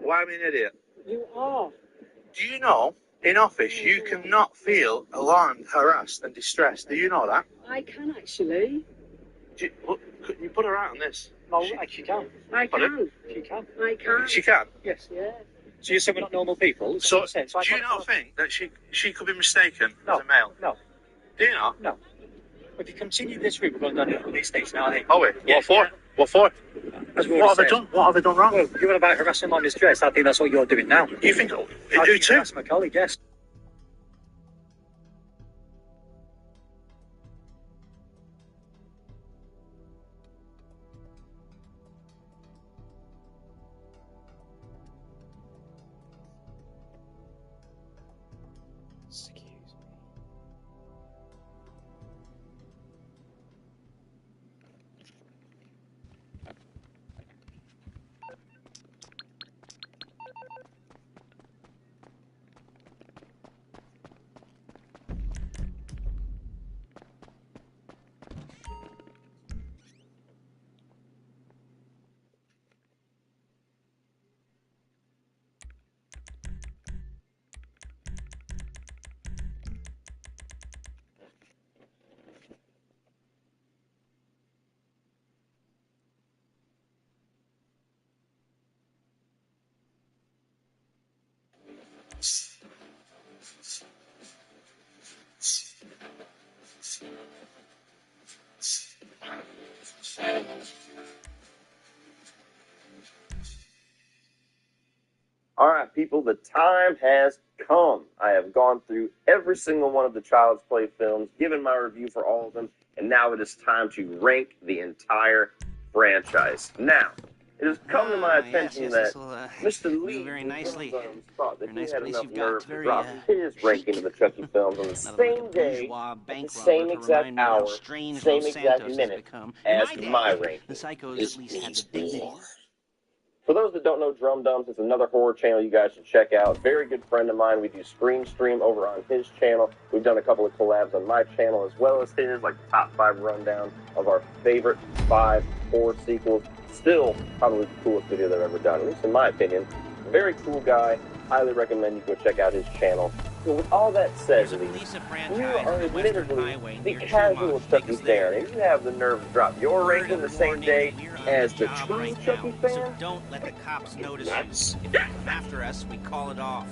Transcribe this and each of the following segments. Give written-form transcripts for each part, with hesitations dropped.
Why am I an idiot? You are. Do you know, in office, you cannot feel alarmed, harassed, and distressed? Do you know that? I can actually. Could you put her out on this? No, she can. I can. She can. I can. She can? Yes. Yeah. So you're saying we're not normal people? So, do you not think that she could be mistaken as a male? No. Do you not? No. If you continue this route, we're going down the police station, aren't we? Oh, wait. Yeah, What for? yeah. What for? What have they done? What have they done wrong? Well, you're on about harassing my mistress. I think that's what you're doing now. You think you I do think too? harass my colleague, yes. All right, people, the time has come. I have gone through every single one of the Child's Play films, given my review for all of them, and now it is time to rank the entire franchise. Now, it has come to my attention that Mr. Lee very nicely. thought that Very he nice had place enough you've got. nerve to Very, drop his ranking of the Chucky films on the same day, at the same exact hour, same exact minute as my ranking. The Psychos at least had the dignity. For those that don't know Drum Dums, it's another horror channel you guys should check out. Very good friend of mine. We do Scream Stream over on his channel. We've done a couple of collabs on my channel as well as his, like the top 5 rundown of our favorite 5 horror sequels. Still probably the coolest video they've ever done, at least in my opinion. Very cool guy. Highly recommend you go check out his channel. So with all that said, Lee, you are admittedly the casual Chucky fan, and you have the nerve to drop your ranking the same day as the true Chucky fan? So don't let the cops notice us. If they come after us, we call it off.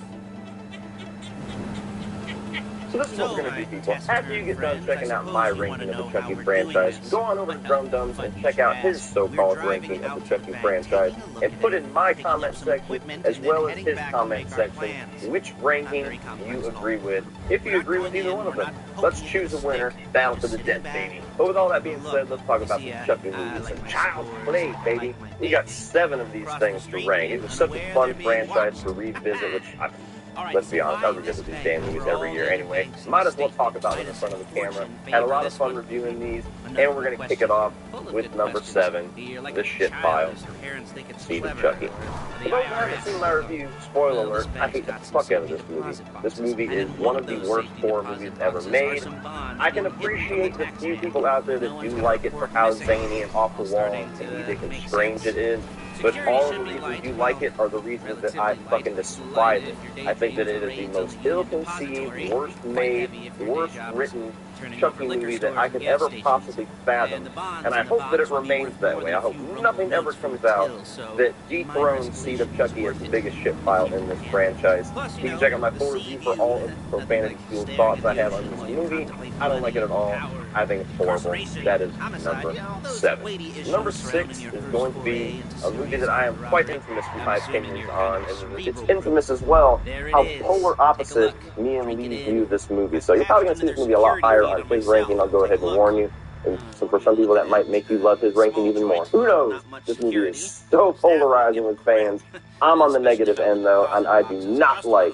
So this is what we're going to do, people. After you get done checking out my ranking of the Chucky franchise, go on over to Drum Dums and check out his so-called ranking of the Chucky franchise, and put in my comment section, as well as his comment section, which ranking you agree with, if you agree with either one of them. Let's choose a winner, down to the death, baby. But with all that being said, let's talk about the Chucky movies and Child's Play, baby. We got 7 of these things to rank. It was such a fun franchise to revisit, which let's be honest, I revisit these damn movies every year anyway. Might as well talk about it in front of the camera. Had a lot of fun reviewing these, and we're going to kick it off with number 7, The Shit Pile, Seed of Chucky. For those who haven't seen my review, spoiler alert, I hate the fuck out of this movie. This movie is one of the worst horror movies ever made. I can appreciate the few people out there that do like it for how zany and off the wall and comedic and strange it is. But all of the reasons you like it are the reasons that I fucking despise it. I think that it is the most ill-conceived, worst-made, worst-written Chucky movie that I could ever possibly fathom. And I hope that it remains that way. I hope nothing ever comes out that dethrones Seed of Chucky as the biggest shit pile in this franchise. You can check out my full review for all of the profanity-fueled thoughts I have on this movie. I don't like it at all. I think it's horrible. That is number 7. Number 6 is going to be a movie that I am quite infamous in my opinions on, and it's infamous as well how polar opposite me and Lee view this movie. So you're probably going to see this movie a lot higher on his ranking, I'll go ahead and warn you. And so for some people that might make you love his ranking even more. Who knows? This movie is so polarizing with fans. I'm on the negative end though, and I do not like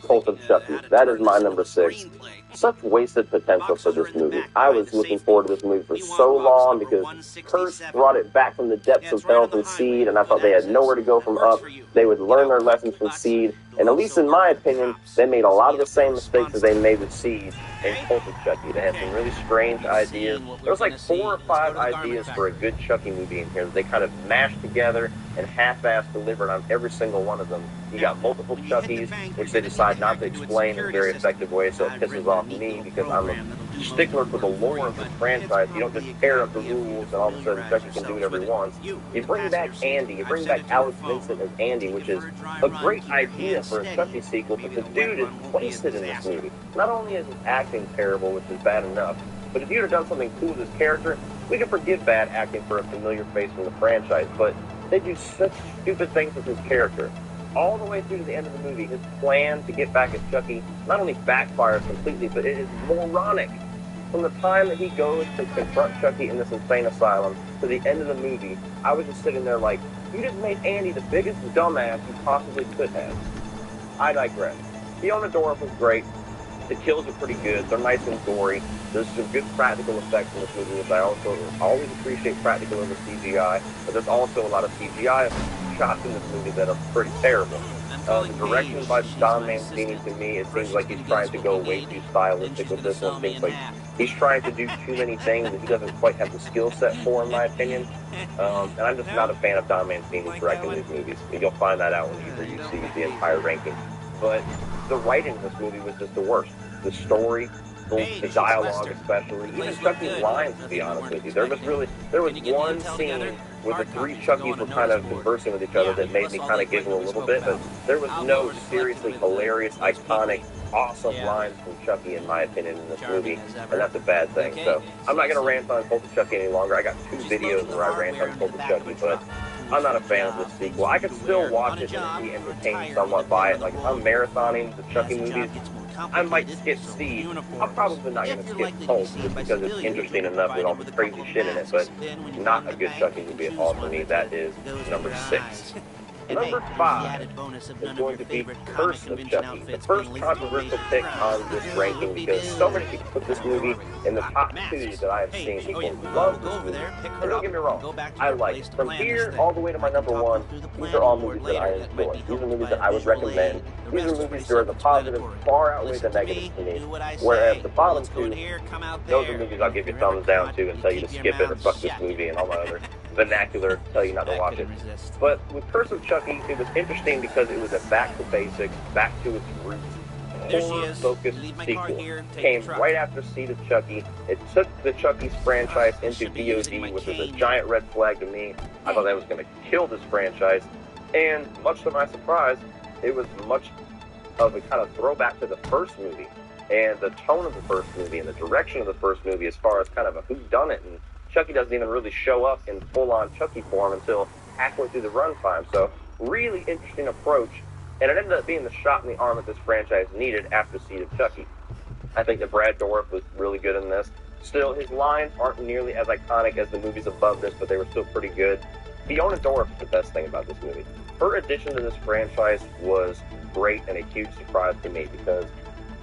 Cult of Chucky. That is my number 6. Such wasted potential for this movie. I was looking forward to this movie for so long because Curse brought it back from the depths of hell from Seed, and I thought they had nowhere to go from Up. They would learn their lessons from Seed And at least in my opinion, they made a lot of the same mistakes as they made with Seed and Cult of Chucky. They had some really strange ideas. There was like 4 or 5 ideas for a good Chucky movie in here that they kind of mashed together and half-assed delivered on every single one of them. You got multiple Chuckies, which they decide not to explain in a very effective way, so it pisses off me because I'm a stickler for the lore of the franchise. You don't just tear up the rules and all of a sudden Chucky can do whatever he wants. You bring back Andy, you bring back Alex Vincent as Andy, which is a great idea for a Chucky sequel, but the dude is wasted in this movie. Not only is his acting terrible, which is bad enough, but if you'd have done something cool with his character, we can forgive bad acting for a familiar face from the franchise, but they do such stupid things with his character. All the way through to the end of the movie, his plan to get back at Chucky not only backfires completely, but it is moronic. From the time that he goes to confront Chucky in this insane asylum to the end of the movie, I was just sitting there like, you just made Andy the biggest dumbass you possibly could have. I digress. Fiona Dorff was great. The kills are pretty good. They're nice and gory. There's some good practical effects in this movie, which I also always appreciate practical over CGI, but there's also a lot of CGI shots in this movie that are pretty terrible. The direction by Don Mancini, to me, it seems like he's trying to go way too stylistic with this one. Things like he's trying to do too many things that he doesn't quite have the skill set for, in my opinion. And I'm just not a fan of Don Mancini directing these movies. You'll find that out whenever you see the entire ranking. But the writing in this movie was just the worst. The story, the dialogue especially, even Chucky's lines, to be honest with you. There was one scene where the 3 Chuckies were kind of conversing with each other that made me kind of giggle a little bit, but there was no seriously hilarious, iconic, awesome lines from Chucky, in my opinion, in this movie, and that's a bad thing. So I'm not going to rant on Cult of Chucky any longer. I got 2 videos where I rant on Cult of Chucky, but I'm not a fan of this sequel. I could still watch it and be entertained somewhat by it. Like, if I'm marathoning the Chucky movies, I might skip Seed. I'm probably not going to skip Cult just because it's interesting enough with all the crazy shit in it, but not a good Chucky movie at all for me. That is number 6. Number 5 is going to be Curse of Chucky, the first controversial pick on this ranking because so many people put this movie in the top 2 that I have seen. People love this movie. And don't get me wrong, I like it. From here all the way to my number 1, these are all movies that I enjoy. These are movies that I would recommend. These are movies where the positives far outweigh the negatives to me, whereas the bottom 2, those are movies I'll give you thumbs down to and tell you to skip it or fuck this movie and all my other vernacular tell you not to watch it. But with Curse of Chucky, it was interesting because it was a back to basics, back to its roots, horror-focused sequel. Came right after Seed of Chucky. It took the Chucky's franchise into VOD, which was a giant red flag to me. I thought that was going to kill this franchise. And much to my surprise, it was much of a kind of throwback to the first movie. And the tone of the first movie and the direction of the first movie as far as kind of a whodunit, and Chucky doesn't even really show up in full-on Chucky form until halfway through the runtime. So, really interesting approach, and it ended up being the shot in the arm that this franchise needed after Seed of Chucky. I think that Brad Dourif was really good in this. Still, his lines aren't nearly as iconic as the movies above this, but they were still pretty good. Fiona Dourif is the best thing about this movie. Her addition to this franchise was great and a huge surprise to me because,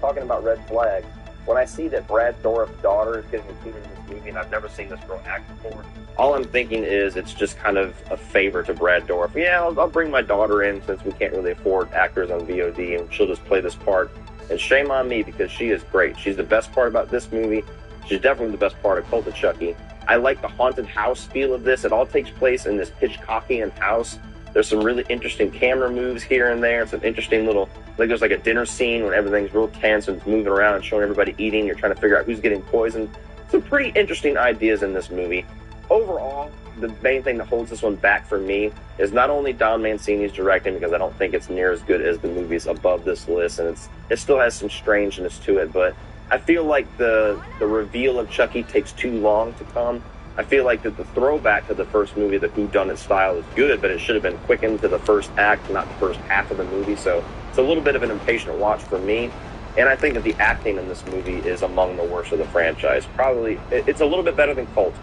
talking about red flags, when I see that Brad Dourif's daughter is getting included in this movie, and I've never seen this girl act before, all I'm thinking is it's just kind of a favor to Brad Dourif. Yeah, I'll bring my daughter in since we can't really afford actors on VOD, and she'll just play this part. And shame on me because she is great. She's the best part about this movie. She's definitely the best part of Cult of Chucky. I like the haunted house feel of this. It all takes place in this Hitchcockian house. There's some really interesting camera moves here and there. Some interesting little, like there's like a dinner scene when everything's real tense and it's moving around and showing everybody eating. You're trying to figure out who's getting poisoned. Some pretty interesting ideas in this movie. Overall, the main thing that holds this one back for me is not only Don Mancini's directing, because I don't think it's near as good as the movies above this list, and it still has some strangeness to it, but I feel like the reveal of Chucky takes too long to come. I feel like that the throwback to the first movie, the whodunit style, is good, but it should have been quickened to the first act, not the first half of the movie. So it's a little bit of an impatient watch for me. And I think that the acting in this movie is among the worst of the franchise. Probably, it's a little bit better than Cult,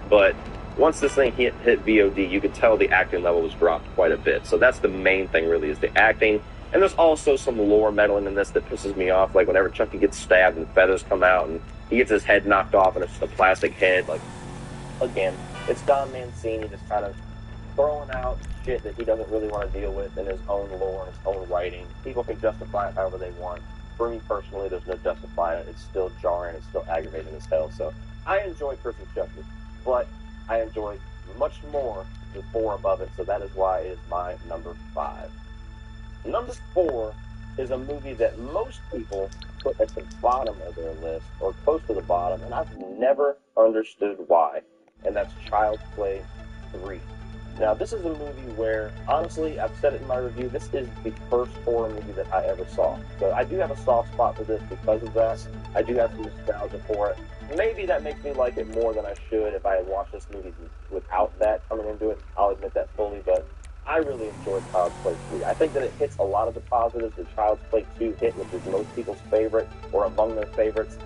but once this thing hit VOD, you could tell the acting level was dropped quite a bit. So that's the main thing, really, is the acting. And there's also some lore meddling in this that pisses me off. Like whenever Chucky gets stabbed and feathers come out and he gets his head knocked off and it's just a plastic head, like, again, it's Don Mancini just kind of throwing out shit that he doesn't really want to deal with in his own lore, his own writing. People can justify it however they want. For me personally, there's no justifying it. It's still jarring. It's still aggravating as hell. So I enjoy Curse of Chucky, but I enjoy much more the 4 above it. So that is why it is my number 5. Number 4 is a movie that most people put at the bottom of their list, or close to the bottom, and I've never understood why. And that's Child's Play 3. Now, this is a movie where, honestly, I've said it in my review, this is the first horror movie that I ever saw. So I do have a soft spot for this because of that. I do have some nostalgia for it. Maybe that makes me like it more than I should if I had watched this movie without that coming into it. I'll admit that fully, but I really enjoyed Child's Play 3. I think that it hits a lot of the positives that Child's Play 2 hit, which is most people's favorite, or among their favorites.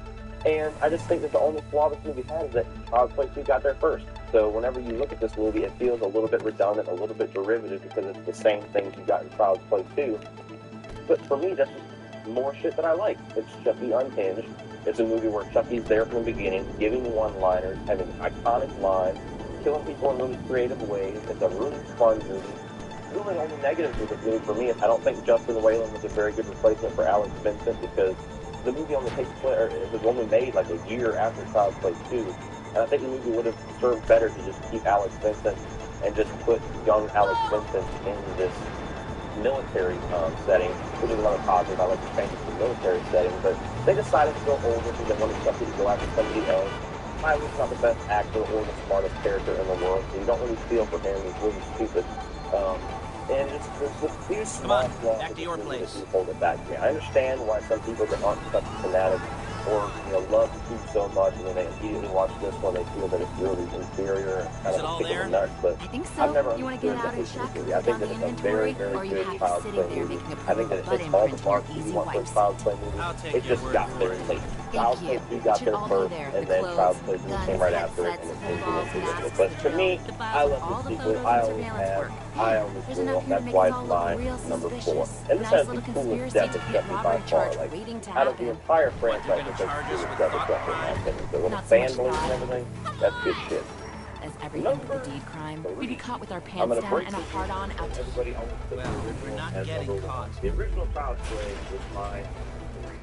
And I just think that the only flaw this movie had is that Child's Play 2 got there first. So whenever you look at this movie, it feels a little bit redundant, a little bit derivative, because it's the same things you got in Child's Play 2. But for me, that's just more shit that I like. It's Chucky unhinged. It's a movie where Chucky's there from the beginning, giving one-liners, having iconic lines, killing people in really creative ways. It's a really fun movie. Really only negatives with this movie for me is I don't think Justin Whalen was a very good replacement for Alex Vincent, because the movie only takes place, or it was only made like a year after Child's Play 2. And I think the movie would have served better to just keep Alex Vincent and just put young Alex Vincent in this military setting, which is another positive. I like to change it to the military setting, but they decided to go older because they wanted Chucky to go after somebody else. Miley's not the best actor or the smartest character in the world, so you don't really feel for him. He's really stupid. And it's a few small flaws back to your place. that hold it back to me. I understand why some people that aren't Chucky fanatics or love the 2 so much, and then they immediately watch this one, they feel that it's really inferior and kind of a kick in the nuts. But I think so. I've never You want to get out and understood check, this movie. I think that down it's the a very, inventory, or very you good have Child's sitting Play there movie. making a I think that it butt hits all the imprint to marks your that you easy want for a wipes. Child's Play movie. I'll take It your just word got for there it. late. Thank Child's you. Play 2 It got should there all be first, there. and The then clothes, Child's Play 2 guns, came right after it, headsets, and it's full balls, ridiculous. masks, But the to me, drill, the I files, love all the the sequel. photos I and always surveillance have. work. I always There's will. enough here to That's make why us it's all look my real number 4. suspicious. And this Nice has the little coolest conspiracy death to of get Chucky by Robert far. charged Like, waiting to out of the happen. entire What, franchise, they're I gonna think charge this us is with the death of thought Chucky, in my crime? opinion. So with Not the so much fanboys and thought. everything, that's good shit. As everything with a deed crime, we'd be caught with our I'm pants gonna down break and a this hard-on news. out to Everybody always puts Well, the we're original not as getting number caught. 1. The original Child's Play was my 3.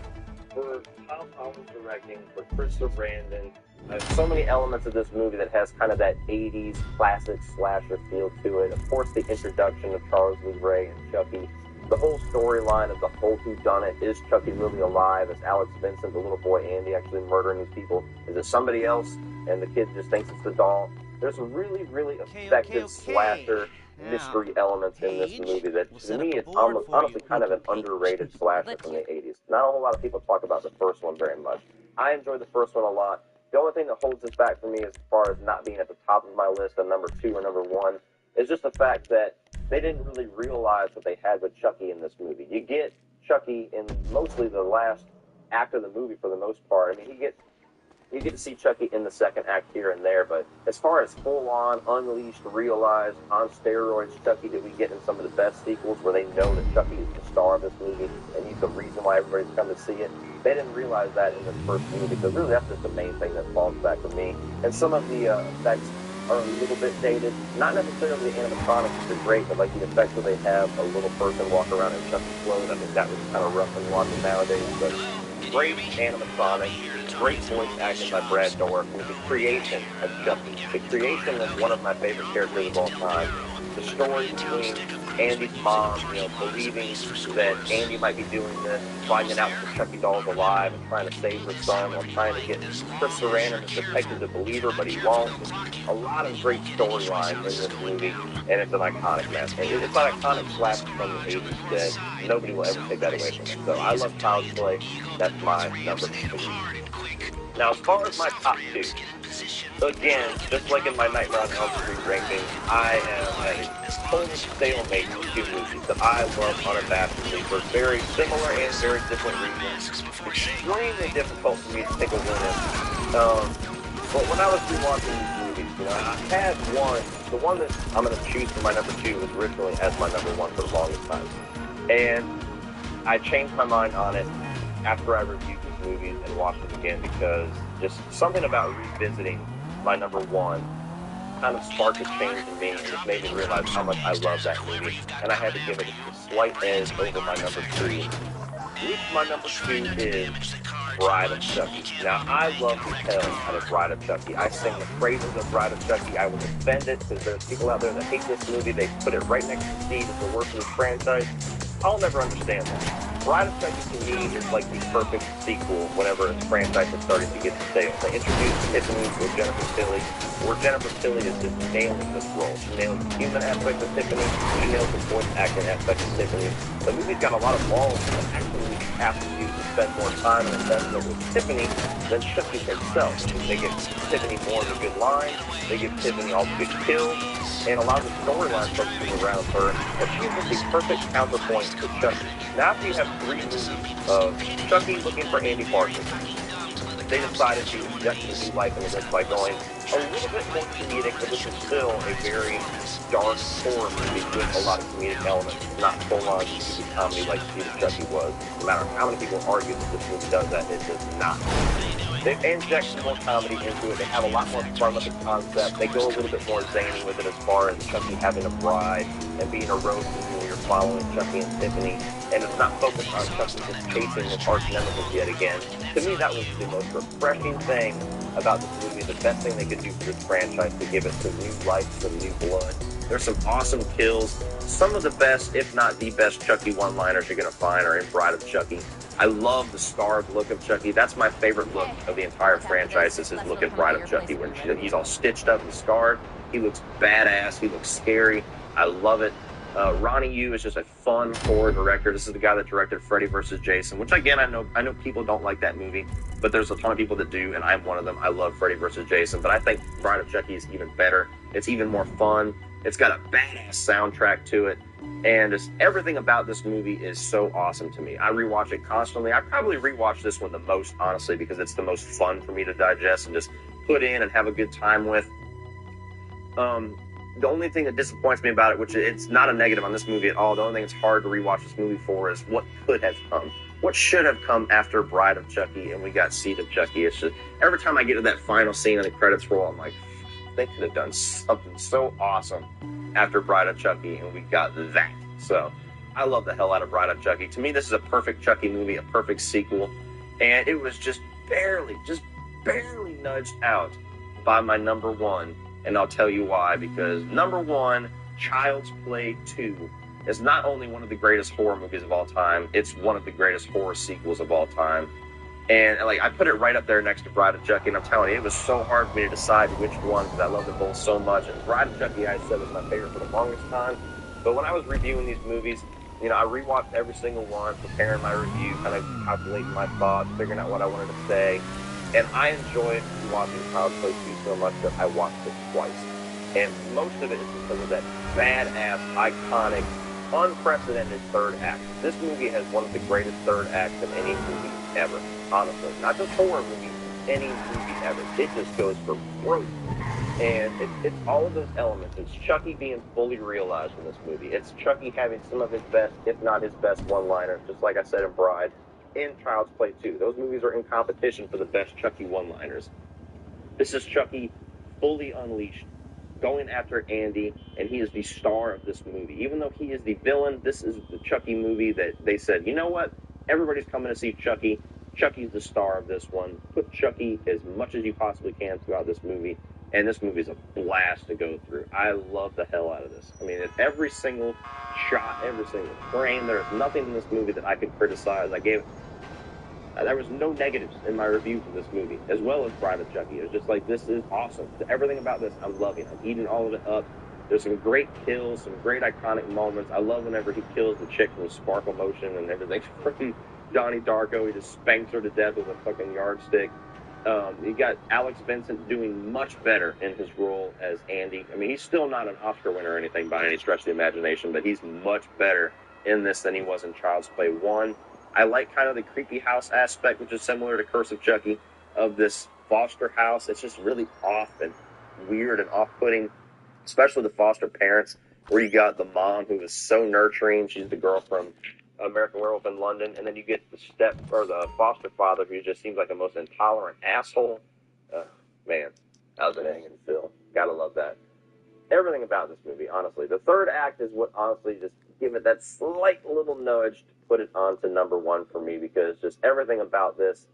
For Tom Holland's directing, for Chris Sarandon, there's so many elements of this movie that has kind of that 80s classic slasher feel to it. Of course, the introduction of Charles Lee Ray and Chucky. The whole storyline of the whole whodunit. Is Chucky really alive? Is Alex Vincent, the little boy Andy, actually murdering these people? Is it somebody else? And the kid just thinks it's the doll. There's a really, really effective slasher mystery elements in this movie that, to me, is almost, honestly kind of an underrated slasher from the 80s. Not a whole lot of people talk about the first one very much. I enjoyed the first one a lot. The only thing that holds this back for me as far as not being at the top of my list of number 2 or number 1 is just the fact that they didn't really realize what they had with Chucky in this movie. You get Chucky in mostly the last act of the movie for the most part. I mean, you get to see Chucky in the second act here and there, but as far as full-on, unleashed, realized, on steroids Chucky that we get in some of the best sequels where they know that Chucky is the star of this movie and he's the reason why everybody's come to see it, they didn't realize that in this first movie, so really that's just the main thing that falls back for me. And some of the effects are a little bit dated. Not necessarily the animatronics, which are great, but like the effects where they have a little person walk around in Chucky's clothes, I think that was kind of rough and watching nowadays, but great animatronics, great voice acting by Brad Dourif, and the creation of Chucky. The creation is one of my favorite characters of all time. The story between Andy's mom, believing that Andy might be doing this, finding out that Chucky doll's alive and trying to save her son, or trying to get Chris Sarandon, the detective, to believe her, but he won't. A lot of great storylines in this movie, and it's an iconic mess. It's an iconic slasher from the 80s that nobody will ever take that away from it. So I love Child's Play. That's my number 2. Now, as far as my top 2, again, just like in my Nightmare on Elm Street ranking, I am at a total stalemate with 2 movies that I love unabashedly for very similar and very different reasons. Extremely difficult for me to pick a winner. But when I was rewatching these movies, I had one. The one that I'm going to choose for my number 2 was originally as my number 1 for the longest time. And I changed my mind on it after I reviewed these movies and watched them again, because just something about revisiting my number 1 kind of sparked a change in me and just made me realize how much I love that movie. And I had to give it a slight edge over my number 2. My number 2 is Bride of Chucky. Now, I love the hell out of Bride of Chucky. I sing the praises of Bride of Chucky. I will defend it because there's people out there that hate this movie. They put it right next to Seed as the worst of the franchise. I'll never understand that. Bride of Chucky to me is like the perfect sequel whenever a franchise is starting to get stale. They introduced Tiffany with Jennifer Tilly, where Jennifer Tilly is just nailing this role. She nails the human aspect of Tiffany, she nails the voice acting aspect of Tiffany. The movie's got a lot of balls that actually have to use to spend more time and investment with Tiffany than Chucky himself. They give Tiffany more of a good line, they give Tiffany all the good kills, and a lot of the storyline focusing around her, but she's the perfect counterpoint to Chucky. Now after you have 3 movies of Chucky looking for Andy Parsons, they decided to inject a new life into this by going a little bit more comedic, but this is still a very dark horror movie with a lot of comedic elements. It's not full-on goofy comedy like Seed of Chucky was. No matter how many people argue that this movie does that, it does not. They inject some more comedy into it. They have a lot more fun with the concept. They go a little bit more zany with it as far as Chucky having a bride and being a road movie where you're following Chucky and Tiffany. And it's not focused on Chucky just chasing his arch nemesis yet again. To me, that was the most refreshing thing about this movie. The best thing they could do for this franchise to give it some new life, some new blood. There's some awesome kills. Some of the best, if not the best, Chucky one-liners you're going to find are in Bride of Chucky. I love the starved look of Chucky. That's my favorite look of the entire franchise, is his look at Bride of Chucky, when he's all stitched up and scarred. He looks badass. He looks scary. I love it. Ronnie Yu is just a fun horror director. This is the guy that directed Freddy vs. Jason, which again, I know people don't like that movie, but there's a ton of people that do, and I'm one of them. I love Freddy vs. Jason, but I think Bride of Chucky is even better. It's even more fun. It's got a badass soundtrack to it, and just everything about this movie is so awesome to me. I rewatch it constantly. I probably rewatch this one the most, honestly, because it's the most fun for me to digest and just put in and have a good time with. The only thing that disappoints me about it, which it's not a negative on this movie at all, the only thing it's hard to rewatch this movie for is what could have come. What should have come after Bride of Chucky and we got Seed of Chucky. It's just, every time I get to that final scene and the credits roll, I'm like, they could have done something so awesome after Bride of Chucky, and we got that. So I love the hell out of Bride of Chucky. To me, this is a perfect Chucky movie, a perfect sequel, and it was just barely nudged out by my number 1. And I'll tell you why, because number 1, Child's Play 2, is not only one of the greatest horror movies of all time, it's one of the greatest horror sequels of all time. And like, I put it right up there next to Bride of Chucky, and I'm telling you, it was so hard for me to decide which one, because I love them both so much. And Bride of Chucky, I said, was my favorite for the longest time. But when I was reviewing these movies, I rewatched every single one, preparing my review, kind of calculating my thoughts, figuring out what I wanted to say. And I enjoyed watching Child's Play 2 so much that I watched it twice. And most of it is because of that badass, iconic, unprecedented third act. This movie has one of the greatest third acts of any movie ever, honestly. Not just horror movies, any movie ever. It just goes for broke. And it's all of those elements. It's Chucky being fully realized in this movie. It's Chucky having some of his best, if not his best, one-liners, just like I said in Bride. In Child's Play 2. Those movies are in competition for the best Chucky one-liners. This is Chucky fully unleashed, going after Andy, and he is the star of this movie. Even though he is the villain, this is the Chucky movie that they said, you know what? Everybody's coming to see Chucky. Chucky's the star of this one. Put Chucky as much as you possibly can throughout this movie, and this movie's a blast to go through. I love the hell out of this. I mean, every single shot, every single frame, there's nothing in this movie that I could criticize. There was no negatives in my review for this movie, as well as Bride of Chucky. It was just like, this is awesome. Everything about this, I'm loving. I'm eating all of it up. There's some great kills, some great iconic moments. I love whenever he kills the chick from Sparkle Motion and everything. Freaking Donnie Darko, he just spanks her to death with a fucking yardstick. You got Alex Vincent doing much better in his role as Andy. I mean, he's still not an Oscar winner or anything by any stretch of the imagination, but he's much better in this than he was in Child's Play 1. I like kind of the creepy house aspect, which is similar to Curse of Chucky, of this foster house. It's just really off and weird and off-putting, especially the foster parents, where you got the mom who is so nurturing. She's the girl from American Werewolf in London, and then you get the foster father, who just seems like the most intolerant asshole. Man, that was an hanging Phil. Gotta love that. everything about this movie, honestly. The third act is what honestly just give it that slight little nudge to put it onto number one for me, because just everything about this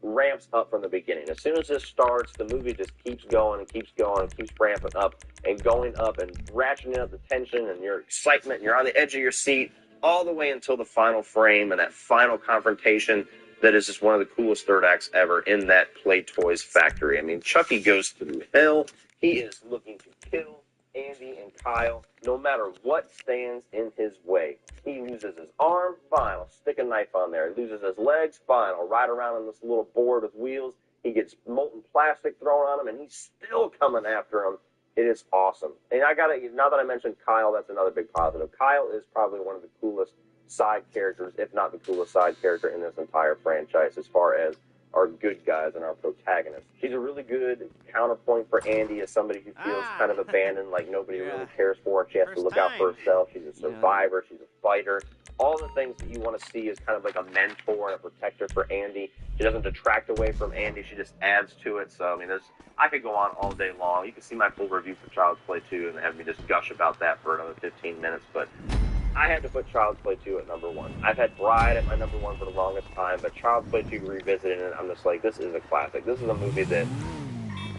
ramps up from the beginning. As soon as this starts, the movie just keeps going and keeps going and keeps ramping up and going up and ratcheting up the tension and your excitement, and you're on the edge of your seat all the way until the final frame and that final confrontation that is just one of the coolest third acts ever in that Play Toys factory. I mean, Chucky goes through hell. He is looking to kill Andy and Kyle, no matter what stands in his way. He loses his arm, fine, I'll stick a knife on there. He loses his legs, fine, I'll ride around on this little board with wheels. He gets molten plastic thrown on him, and he's still coming after him. It is awesome. And now that I mentioned Kyle, that's another big positive. Kyle is probably one of the coolest side characters, if not the coolest side character in this entire franchise, as far as our good guys and our protagonists. She's a really good counterpoint for Andy as somebody who feels kind of abandoned, like nobody really cares for her. She has to look out for herself. She's a survivor. She's a fighter. All the things that you want to see as kind of like a mentor and a protector for Andy. She doesn't detract away from Andy. She just adds to it. So, I mean, I could go on all day long. You can see my full review for Child's Play 2 and have me just gush about that for another 15 minutes, but I had to put Child's Play 2 at number one. I've had Bride at my number one for the longest time, but Child's Play 2 revisiting it, I'm just like, this is a classic. This is a movie that,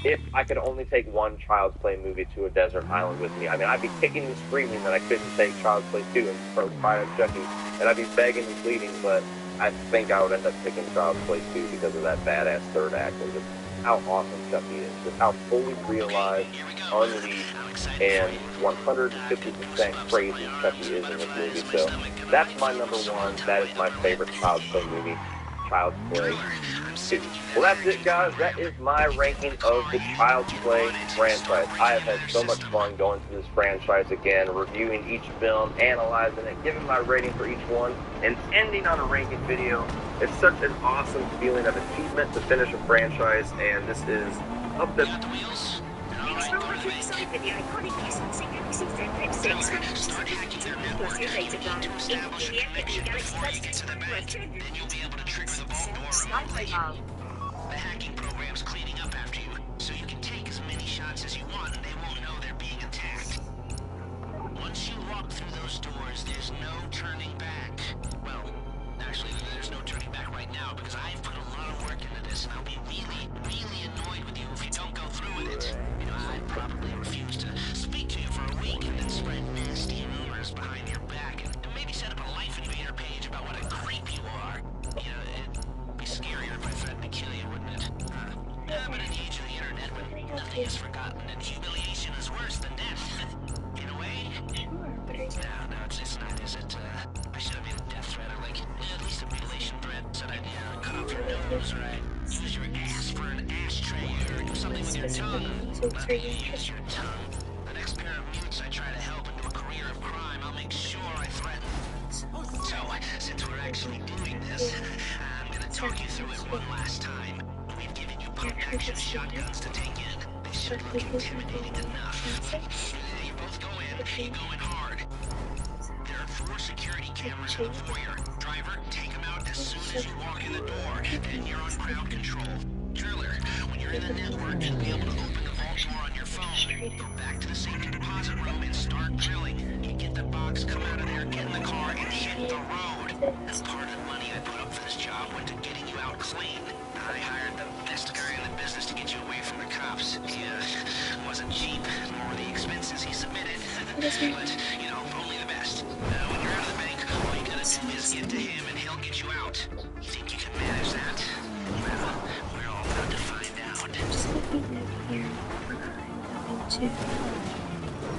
if I could only take one Child's Play movie to a desert island with me, I mean, I'd be kicking and screaming that I couldn't take Child's Play 2 and throw Bride of Chucky, and I'd be begging and pleading, but I think I would end up picking Child's Play 2 because of that badass third act and just how awesome Chucky is, just how fully realized, unleashed, and 150% crazy Chucky is in this movie. So that's my number one. That is my favorite Child's Play movie, Child's Play 2. Well, that's it, guys. That is my ranking of the Child's Play franchise. I have had so much fun going through this franchise again, reviewing each film, analyzing it, giving my rating for each one, and ending on a ranking video. It's such an awesome feeling of achievement to finish a franchise, and this is up there. The hacking program's cleaning up after you, so you can take as many shots as you want and they won't know they're being attacked. Once you walk through those doors, there's no turning back. Well, actually, there's no turning back right now because I've put a lot of work into this, and I'll be really, really annoyed with you if you don't go through with it. You know, I'd probably refuse to speak to you for a week and then spread nasty rumors behind your back and maybe set up a Life Invader page about what a creep you are. You know, it'd be scarier if I threatened to kill you, wouldn't it? But in the age of the internet, when nothing is forgotten and humiliation is worse than death, in a way. No, it's not, is it? I should have made a death threat or like at least a mutilation threat. Said I'd cut off your nose or I'd use your ass for an ashtray or do something with your tongue. Let me use your tongue. The next pair of mutes I try to help into a career of crime, I'll make sure I threaten. So, since we're actually doing this, I'm gonna talk you through it one last time. We've given you pump-action shotguns to take in. They should look intimidating enough. You both go in, keep going hard. There are 4 security cameras in the foyer. Driver, take them out as soon as you walk in the door. Then you're on crowd control. Driller, when you're in the network, you'll be able to open the vault door on your phone. Go back to the safety deposit room and start drilling. You get the box, come out of there, get in the car, and hit the road. As part of the money I put up for this job went to getting you out clean. I hired the best guy in the business to get you away from the cops. He wasn't cheap, nor were the expenses he submitted. But, you know, only the best. When you're out of the bank, all you gotta do is get to him and he'll get you out. You think you can manage that? Well, we're all about to find out. Just looking at here, I'm going to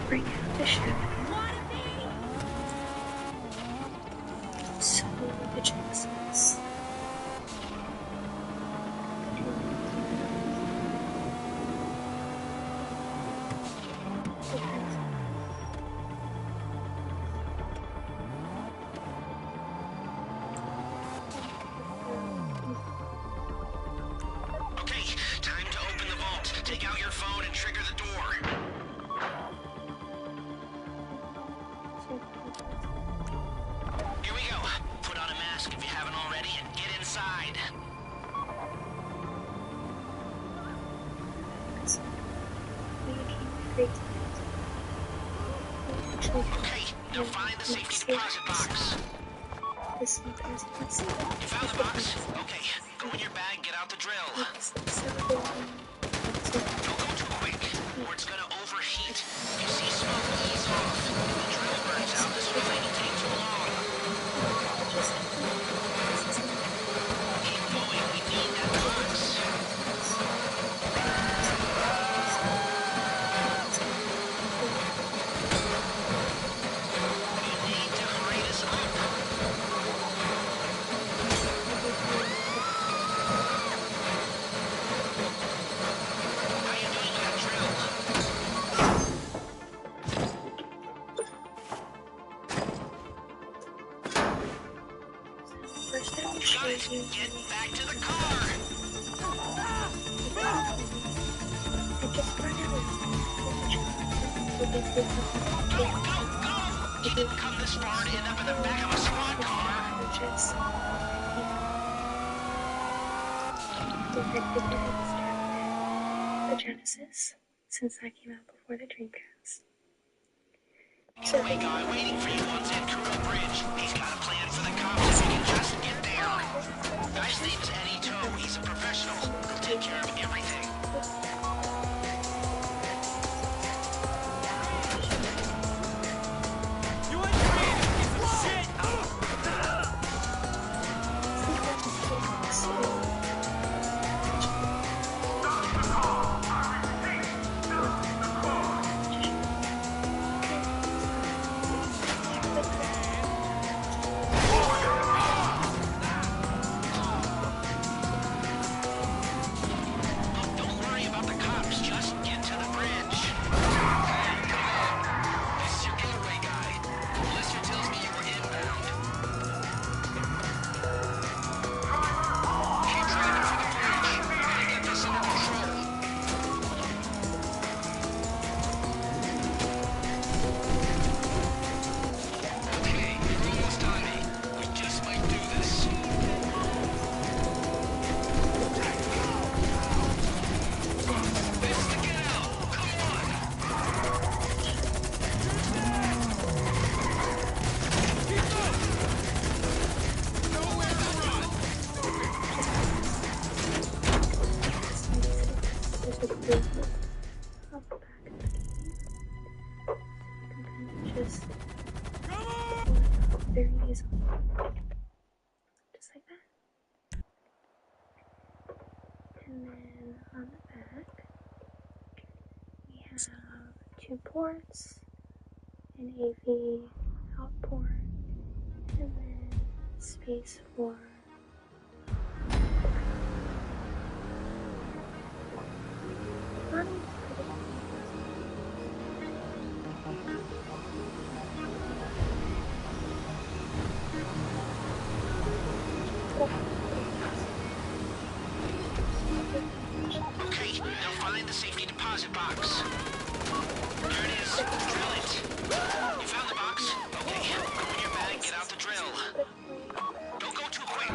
bring out the show. So, the Jacksons. Okay, time to open the vault. Take out your phone and trigger the door. Here we go. Put on a mask if you haven't already and get inside. We came great tonight. Now find the safety deposit box. This one goes against it. You found the box? Okay. Go in your bag, get out the drill. Don't go too quick, or it's gonna overheat. If you see smoke, ease off. If the drill burns out, this will maybe take too long. Keep going, we need that box. You need to hurry this up. How you doing with that drill? First I will Got show it. you Get back to the car. I just brought Go, go, go! You didn't come this far to end up in the back of a squad car. The Genesis, since that came out before the Dreamcast. Getaway guy waiting for you on Zancuro Bridge. He's got a plan for the cops if you can just get there. Guy's name's Eddie Toe. He's a professional. He'll take care of everything. Don't worry about the cops. Just get to the bridge. Hey, come in. This is your getaway guy. Lester tells me you were inbound. Keep driving for the bridge. We're gonna get this under control. Okay, you're almost on me. We just might do this. This is the get out. Come on. Nowhere to run. Just very easily. Just like that. And then on the back, we have 2 ports, an AV out port, and then space for Okay, now find the safety deposit box. There it is. Drill it. You found the box? Okay. Go in your bag, get out the drill. Don't go too quick.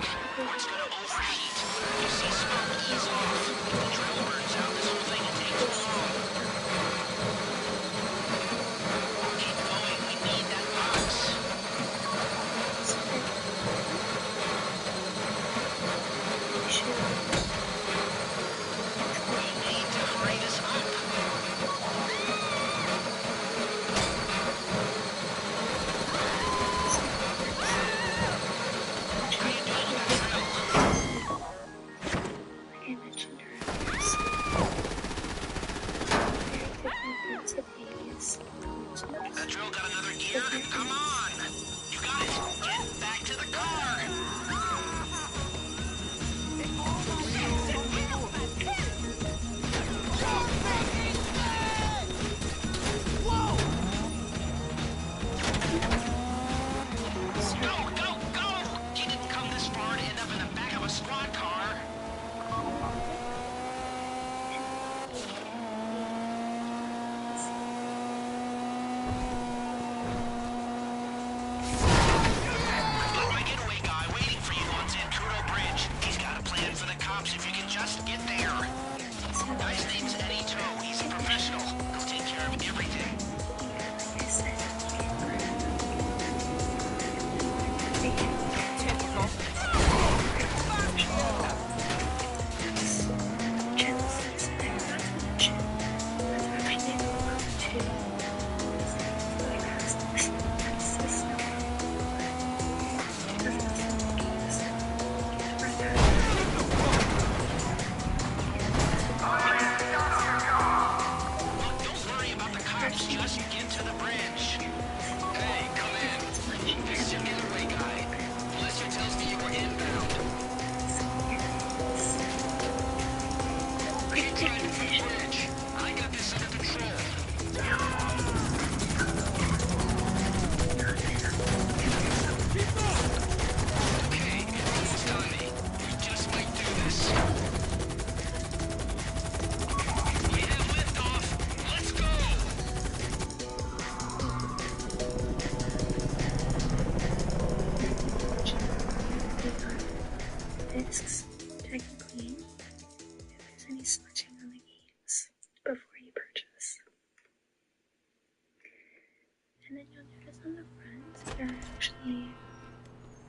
actually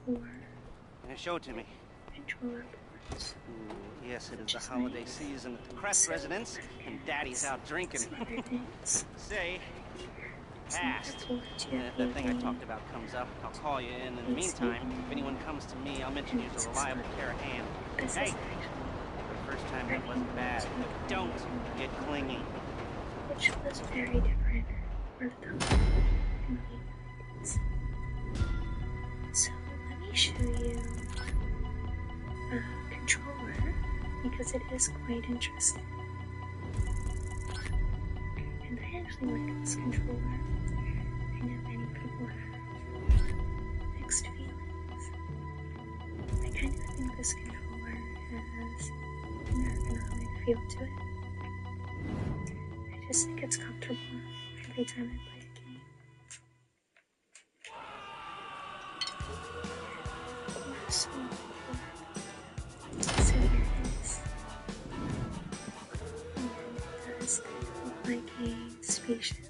4 Show it to me. controller ports. Ooh, yes, it is the holiday season at the Crest residence, and Daddy's out drinking. Some other things. Say, Some passed. other ports you And have if that thing I maybe talked about comes up, I'll call you in. In the meantime, if anyone comes to me, I'll mention you as a reliable pair of hands. this Hey, is actually for the first time that wasn't bad. But don't get clingy. which was very different for the convenience. So let me show you a controller because it is quite interesting. And I actually like this controller. I know many people have mixed feelings. I kind of think this controller has an ergonomic feel to it. I just think it's comfortable every time I play a game. So here it is. And it does kind of look like a spaceship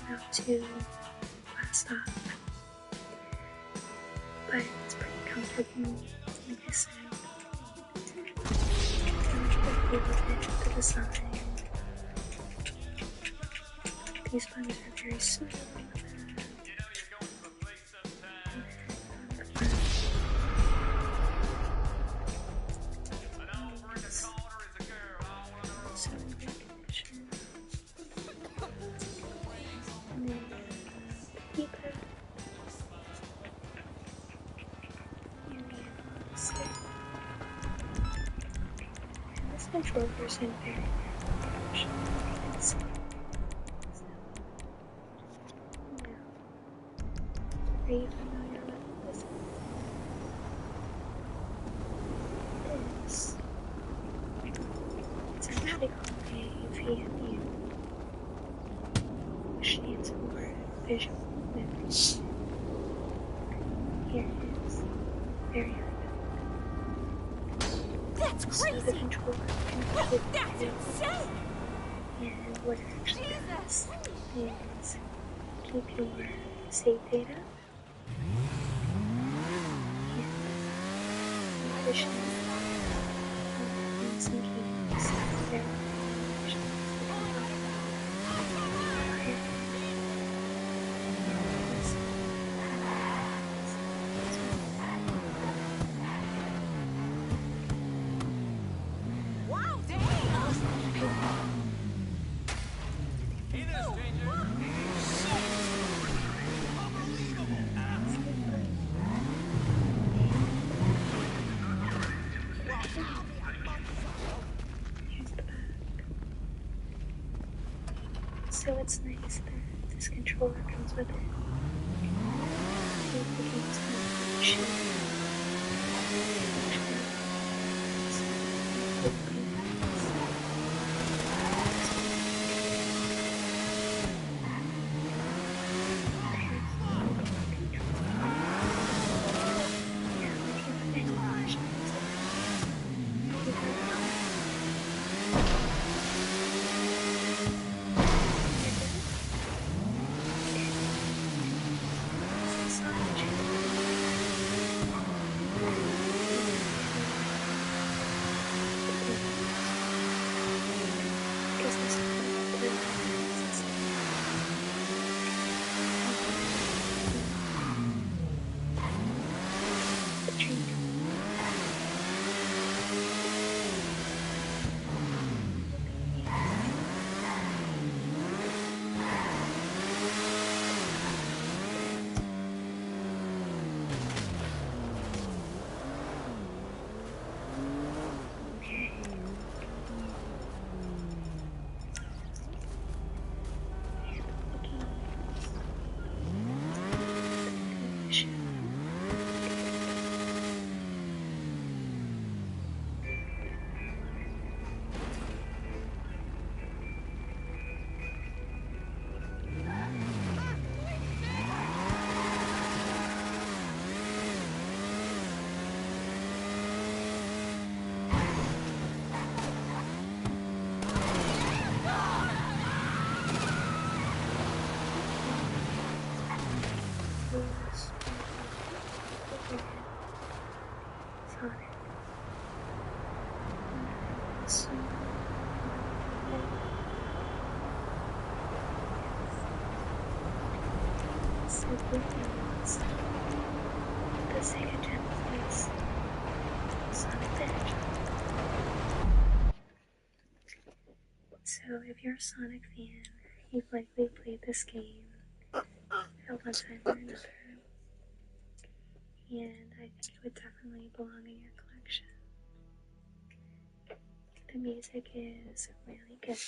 about to blast off. But it's pretty comfortable, like I said. I like the feel of it, the design. These buttons are very smooth. So in good condition. And then the keypad. And the analog stick. And this controller is in very good condition. You can see. Are you familiar with this? This. It's actually called a VMU, which stands for Visual Memory. Here it is. Very That's so the crazy! controller can keep That's insane! and what it actually does is keep your save data. In addition, in some games, there are options Wow, dang! Here's the back. So it's nice that this controller comes with it. If the game's not cheap. simply means the Sega Genesis Sonic the Hedgehog. So if you're a Sonic fan, you've likely played this game at one time or another, and I think it would definitely belong in your collection. The music is really good.